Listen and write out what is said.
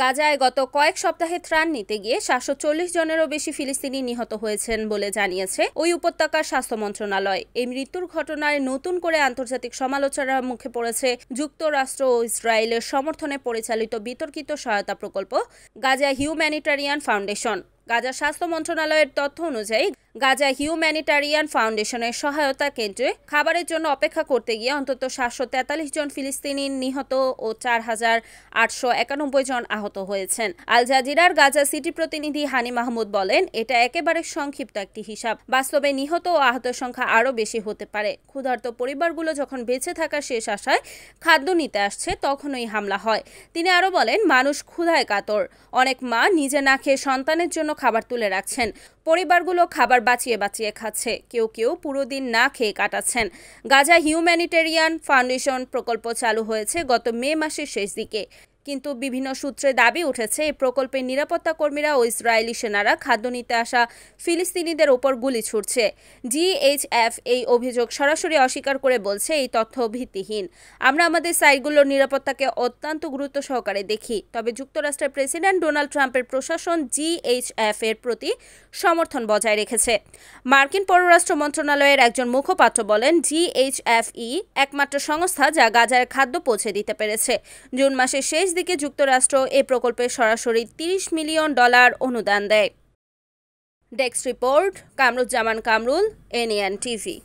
গাজায় গত কয়েক সপ্তাহে ত্রাণ নিতে গিয়ে ৭৪০ জনেরও বেশি ফিলিস্তিনি নিহত হয়েছেন বলে জানিয়েছে ওই উপত্যকার স্বাস্থ্য মন্ত্রণালয়। এই মৃত্যুর ঘটনায় নতুন করে আন্তর্জাতিক সমালোচনার মুখে পড়েছে যুক্তরাষ্ট্র ও ইসরায়েলের সমর্থনে পরিচালিত বিতর্কিত সহায়তা প্রকল্প গাজা হিউম্যানিটারিয়ান ফাউন্ডেশন। গাজা স্বাস্থ্য মন্ত্রণালয়ের তথ্য অনুযায়ী গাজা হিউম্যানিটারিয়ান ফাউন্ডেশনের সহায়তা কেন্দ্রে খাবারের জন্য অপেক্ষা করতে গিয়ে অন্তত ৭৪৩ জন ফিলিস্তিনি নিহত ও ৪,৮৯১ জন আহত হয়েছেন। আল জাজিরার গাজা সিটি প্রতিনিধি হানি মাহমুদ বলেন, এটা একেবারে সংক্ষিপ্ত একটি হিসাব। বাস্তবে নিহত ও আহতের সংখ্যা আরও বেশি হতে পারে। ক্ষুধার্ত পরিবারগুলো যখন বেঁচে থাকার শেষ আশায় খাদ্য নিতে আসছে তখনই হামলা হয়। তিনি আরও বলেন, মানুষ ক্ষুধায় কাতর। অনেক মা নিজে না খেয়ে সন্তানের জন্য খাবার তুলে রাখছেন। পরিবারগুলো খাবার বাঁচিয়ে বাঁচিয়ে খাচ্ছে। কেউ কেউ পুরো দিন না খেয়ে কাটাচ্ছেন। গাজা হিউম্যানিটেরিয়ান ফাউন্ডেশন প্রকল্প চালু হয়েছে গত মে মাসের শেষ দিকে, কিন্তু বিভিন্ন সূত্রে দাবি উঠেছে এই প্রকল্পের নিরাপত্তা কর্মীরা ও ইসরায়েলি সেনারা খাদ্য নিতে আসা ফিলিস্তিনিদের ওপর গুলি ছুড়ছে। জিএইচএফ এই অভিযোগ সরাসরি অস্বীকার করে বলছে এই তথ্য ভিত্তিহীন। আমরা আমাদের সাইটগুলোর নিরাপত্তাকে অত্যন্ত গুরুত্ব সহকারে দেখি। তবে যুক্তরাষ্ট্রের প্রেসিডেন্ট ডোনাল্ড ট্রাম্পের প্রশাসন জিএইচএফ এর প্রতি সমর্থন বজায় রেখেছে। মার্কিন পররাষ্ট্র মন্ত্রণালয়ের একজন মুখপাত্র বলেন, জিএইচএফই একমাত্র সংস্থা যা গাজায় খাদ্য পৌঁছে দিতে পেরেছে। জুন মাসের শেষ দিকে যুক্তরাষ্ট্র এই প্রকল্পে সরাসরি $30 মিলিয়ন অনুদান দেয়। Desk report, Kamruzzaman Kamrul, NN TV.